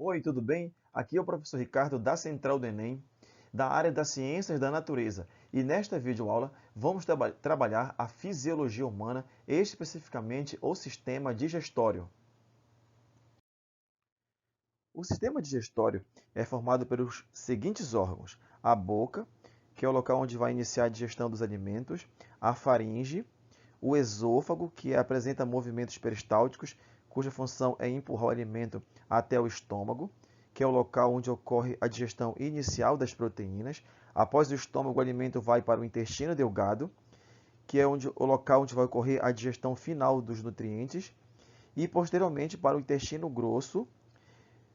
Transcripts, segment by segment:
Oi, tudo bem? Aqui é o professor Ricardo da Central do Enem, da área das Ciências da Natureza. E nesta videoaula vamos trabalhar a fisiologia humana, especificamente o sistema digestório. O sistema digestório é formado pelos seguintes órgãos: a boca, que é o local onde vai iniciar a digestão dos alimentos, a faringe, o esôfago, que apresenta movimentos peristálticos, cuja função é empurrar o alimento até o estômago, que é o local onde ocorre a digestão inicial das proteínas. Após o estômago, o alimento vai para o intestino delgado, que é o local onde vai ocorrer a digestão final dos nutrientes, e posteriormente para o intestino grosso,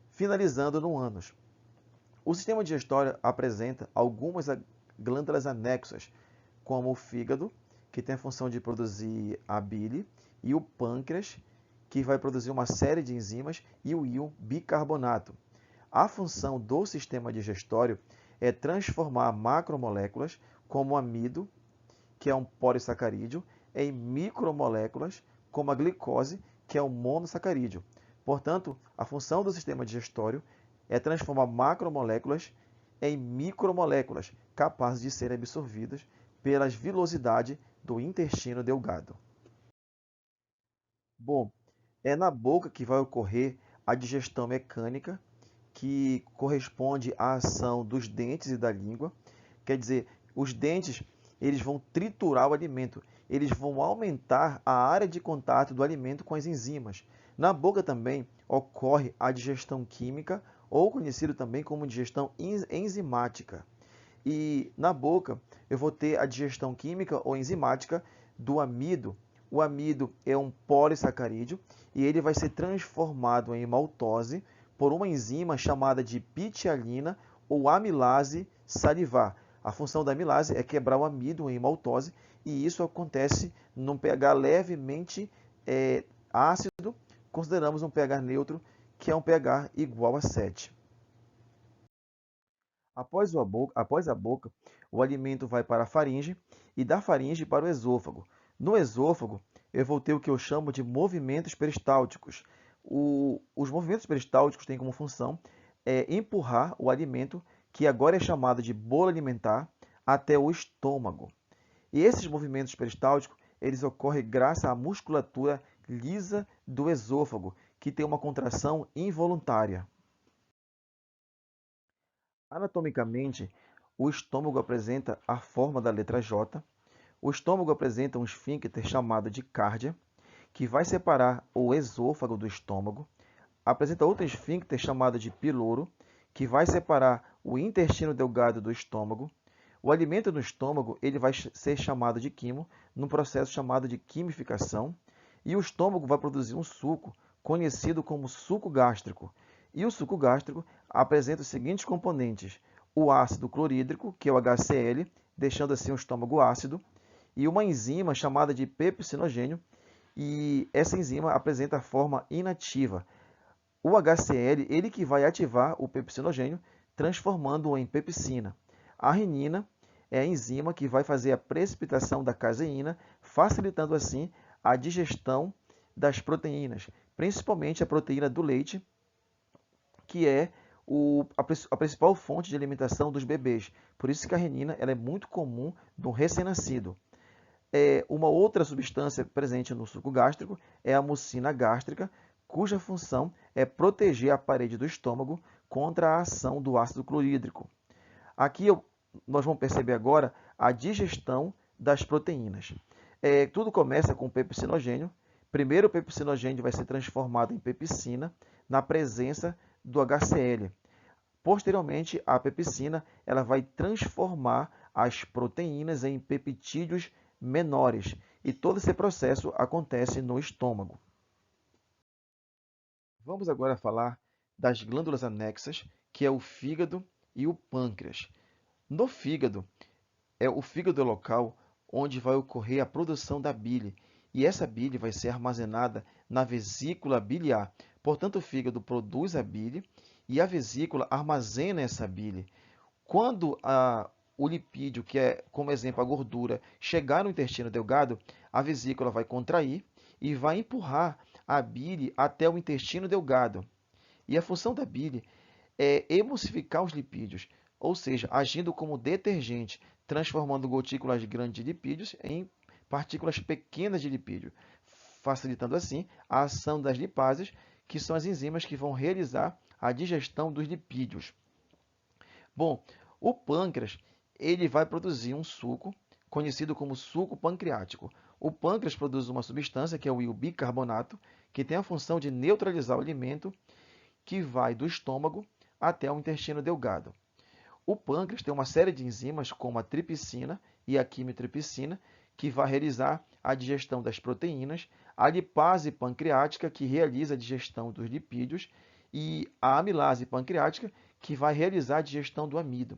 finalizando no ânus. O sistema digestório apresenta algumas glândulas anexas, como o fígado, que tem a função de produzir a bile, e o pâncreas, que vai produzir uma série de enzimas, e o íon bicarbonato. A função do sistema digestório é transformar macromoléculas, como o amido, que é um polissacarídeo, em micromoléculas, como a glicose, que é um monossacarídeo. Portanto, a função do sistema digestório é transformar macromoléculas em micromoléculas, capazes de serem absorvidas pelas vilosidade do intestino delgado. Bom, é na boca que vai ocorrer a digestão mecânica, que corresponde à ação dos dentes e da língua. Quer dizer, os dentes eles vão triturar o alimento, eles vão aumentar a área de contato do alimento com as enzimas. Na boca também ocorre a digestão química, ou conhecido também como digestão enzimática. E na boca eu vou ter a digestão química ou enzimática do amido. O amido é um polissacarídeo e ele vai ser transformado em maltose por uma enzima chamada de pitialina ou amilase salivar. A função da amilase é quebrar o amido em maltose e isso acontece num pH levemente ácido. Consideramos um pH neutro, que é um pH igual a 7. Após a boca, o alimento vai para a faringe e da faringe para o esôfago. No esôfago, eu vou ter o que eu chamo de movimentos peristálticos. Os movimentos peristálticos têm como função empurrar o alimento, que agora é chamado de bolo alimentar, até o estômago. E esses movimentos peristálticos, eles ocorrem graças à musculatura lisa do esôfago, que tem uma contração involuntária. Anatomicamente, o estômago apresenta a forma da letra J. O estômago apresenta um esfíncter chamado de cárdia, que vai separar o esôfago do estômago. Apresenta outro esfíncter chamado de piloro, que vai separar o intestino delgado do estômago. O alimento no estômago ele vai ser chamado de quimo, num processo chamado de quimificação. E o estômago vai produzir um suco, conhecido como suco gástrico. E o suco gástrico apresenta os seguintes componentes: o ácido clorídrico, que é o HCl, deixando assim o estômago ácido, e uma enzima chamada de pepsinogênio, e essa enzima apresenta a forma inativa. O HCl, ele que vai ativar o pepsinogênio, transformando-o em pepsina. A renina é a enzima que vai fazer a precipitação da caseína, facilitando assim a digestão das proteínas, principalmente a proteína do leite, que é a principal fonte de alimentação dos bebês. Por isso que a renina ela é muito comum no recém-nascido. Uma outra substância presente no suco gástrico é a mucina gástrica, cuja função é proteger a parede do estômago contra a ação do ácido clorídrico. Aqui nós vamos perceber agora a digestão das proteínas. Tudo começa com o pepsinogênio. Primeiro, o pepsinogênio vai ser transformado em pepsina na presença do HCl. Posteriormente, a pepsina ela vai transformar as proteínas em peptídeos menores. E todo esse processo acontece no estômago. Vamos agora falar das glândulas anexas, que é o fígado e o pâncreas. No fígado, o fígado é o local onde vai ocorrer a produção da bile, e essa bile vai ser armazenada na vesícula biliar. Portanto, o fígado produz a bile e a vesícula armazena essa bile. Quando o lipídio, que é, como exemplo, a gordura, chegar no intestino delgado, a vesícula vai contrair e vai empurrar a bile até o intestino delgado. E a função da bile é emulsificar os lipídios, ou seja, agindo como detergente, transformando gotículas grandes de lipídios em partículas pequenas de lipídio, facilitando assim a ação das lipases, que são as enzimas que vão realizar a digestão dos lipídios. Bom, o pâncreas ele vai produzir um suco conhecido como suco pancreático. O pâncreas produz uma substância que é o bicarbonato, que tem a função de neutralizar o alimento que vai do estômago até o intestino delgado. O pâncreas tem uma série de enzimas, como a tripsina e a quimitripsina, que vai realizar a digestão das proteínas, a lipase pancreática, que realiza a digestão dos lipídios, e a amilase pancreática, que vai realizar a digestão do amido.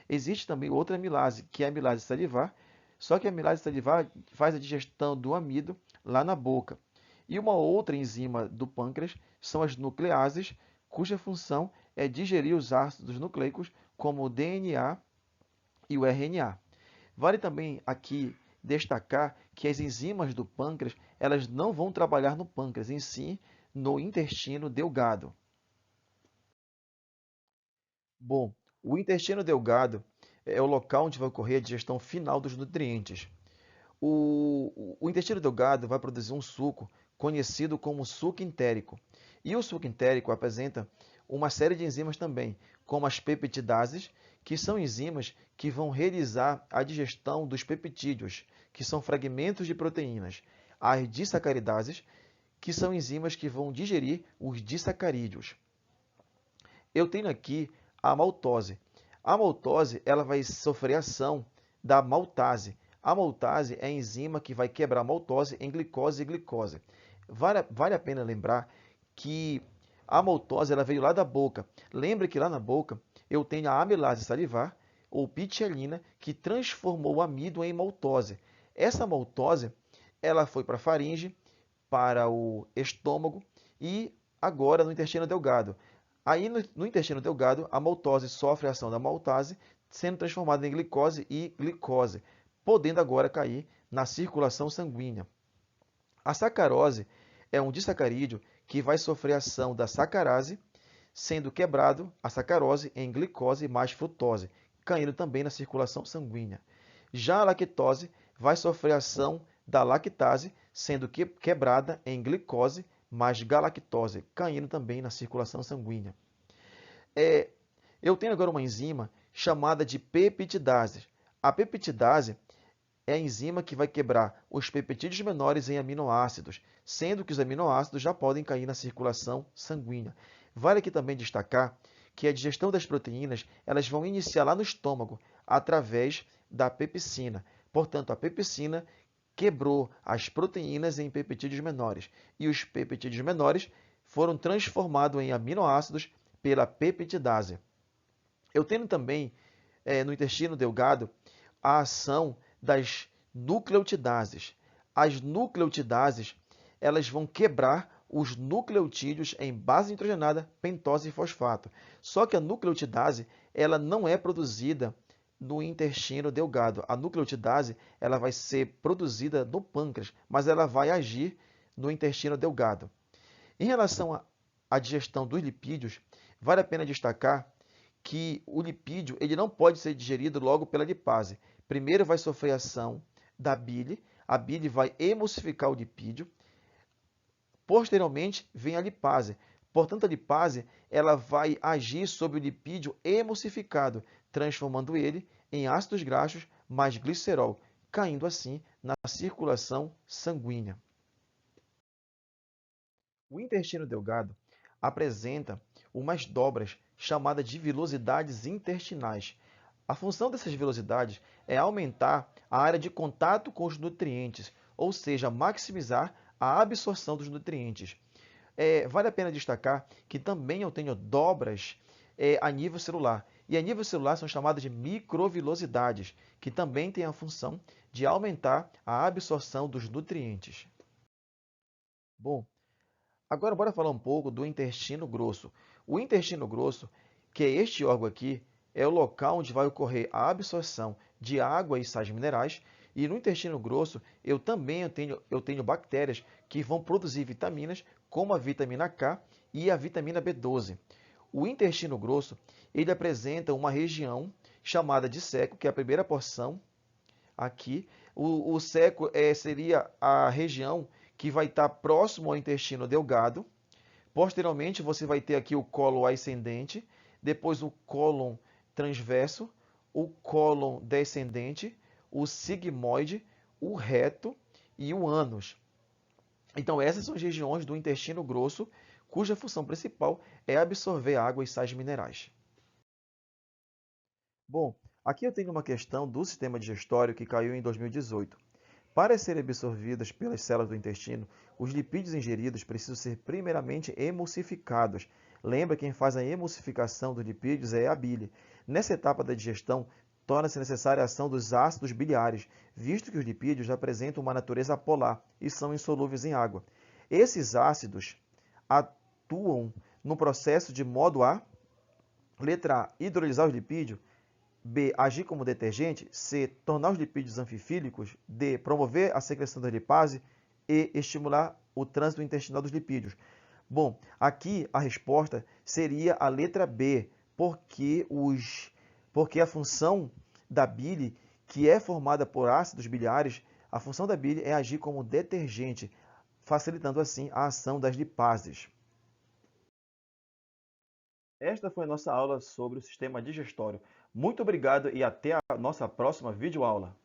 Existe também outra amilase, que é a amilase salivar, só que a amilase salivar faz a digestão do amido lá na boca. E uma outra enzima do pâncreas são as nucleases, cuja função é digerir os ácidos nucleicos, como o DNA e o RNA. Vale também aqui destacar que as enzimas do pâncreas elas não vão trabalhar no pâncreas, em si no intestino delgado. Bom, o intestino delgado é o local onde vai ocorrer a digestão final dos nutrientes. O intestino delgado vai produzir um suco conhecido como suco entérico. E o suco entérico apresenta uma série de enzimas também, como as peptidases, que são enzimas que vão realizar a digestão dos peptídeos, que são fragmentos de proteínas. As disacaridases, que são enzimas que vão digerir os disacarídeos. Eu tenho aqui a maltose. A maltose ela vai sofrer ação da maltase. A maltase é a enzima que vai quebrar a maltose em glicose e glicose. Vale a pena lembrar que a maltose ela veio lá da boca. Lembre que lá na boca eu tenho a amilase salivar, ou pitialina, que transformou o amido em maltose. Essa maltose ela foi para a faringe, para o estômago e agora no intestino delgado. Aí no intestino delgado, a maltose sofre a ação da maltase, sendo transformada em glicose e glicose, podendo agora cair na circulação sanguínea. A sacarose é um disacarídeo que vai sofrer a ação da sacarase, sendo quebrado a sacarose em glicose mais frutose, caindo também na circulação sanguínea. Já a lactose vai sofrer a ação da lactase, sendo quebrada em glicose mais galactose, caindo também na circulação sanguínea. Eu tenho agora uma enzima chamada de peptidase. A peptidase é a enzima que vai quebrar os peptídeos menores em aminoácidos, sendo que os aminoácidos já podem cair na circulação sanguínea. Vale aqui também destacar que a digestão das proteínas elas vão iniciar lá no estômago, através da pepsina. Portanto, a pepsina quebrou as proteínas em peptídeos menores, e os peptídeos menores foram transformados em aminoácidos pela peptidase. Eu tenho também, no intestino delgado, a ação das nucleotidases. As nucleotidases elas vão quebrar os nucleotídeos em base nitrogenada, pentose e fosfato. Só que a nucleotidase ela não é produzida no intestino delgado. A nucleotidase ela vai ser produzida no pâncreas, mas ela vai agir no intestino delgado. Em relação à digestão dos lipídios, vale a pena destacar que o lipídio ele não pode ser digerido logo pela lipase. Primeiro vai sofrer ação da bile, a bile vai emulsificar o lipídio, posteriormente vem a lipase. Portanto, a lipase ela vai agir sobre o lipídio emulsificado, transformando ele em ácidos graxos mais glicerol, caindo assim na circulação sanguínea. O intestino delgado apresenta umas dobras chamadas de vilosidades intestinais. A função dessas velocidades é aumentar a área de contato com os nutrientes, ou seja, maximizar a absorção dos nutrientes. Vale a pena destacar que também eu tenho dobras a nível celular. E a nível celular são chamadas de microvilosidades, que também têm a função de aumentar a absorção dos nutrientes. Bom, agora bora falar um pouco do intestino grosso. O intestino grosso, que é este órgão aqui, é o local onde vai ocorrer a absorção de água e sais minerais. E no intestino grosso, eu tenho bactérias que vão produzir vitaminas, como a vitamina K e a vitamina B12. O intestino grosso, ele apresenta uma região chamada de seco, que é a primeira porção aqui. O seco seria a região que vai estar próximo ao intestino delgado. Posteriormente, você vai ter aqui o cólon ascendente, depois o cólon transverso, o cólon descendente, o sigmoide, o reto e o ânus. Então, essas são as regiões do intestino grosso, cuja função principal é absorver água e sais minerais. Bom, aqui eu tenho uma questão do sistema digestório que caiu em 2018. Para serem absorvidas pelas células do intestino, os lipídios ingeridos precisam ser primeiramente emulsificados. Lembra, quem faz a emulsificação dos lipídios é a bile. Nessa etapa da digestão, torna-se necessária a ação dos ácidos biliares, visto que os lipídios apresentam uma natureza polar e são insolúveis em água. Esses ácidos atuam no processo de modo a, letra A, hidrolisar os lipídios, B. Agir como detergente. C. Tornar os lipídios anfifílicos. D. Promover a secreção da lipase. E. Estimular o trânsito intestinal dos lipídios. Bom, aqui a resposta seria a letra B, porque a função da bile, que é formada por ácidos biliares, a função da bile é agir como detergente, facilitando assim a ação das lipases. Esta foi a nossa aula sobre o sistema digestório. Muito obrigado e até a nossa próxima videoaula.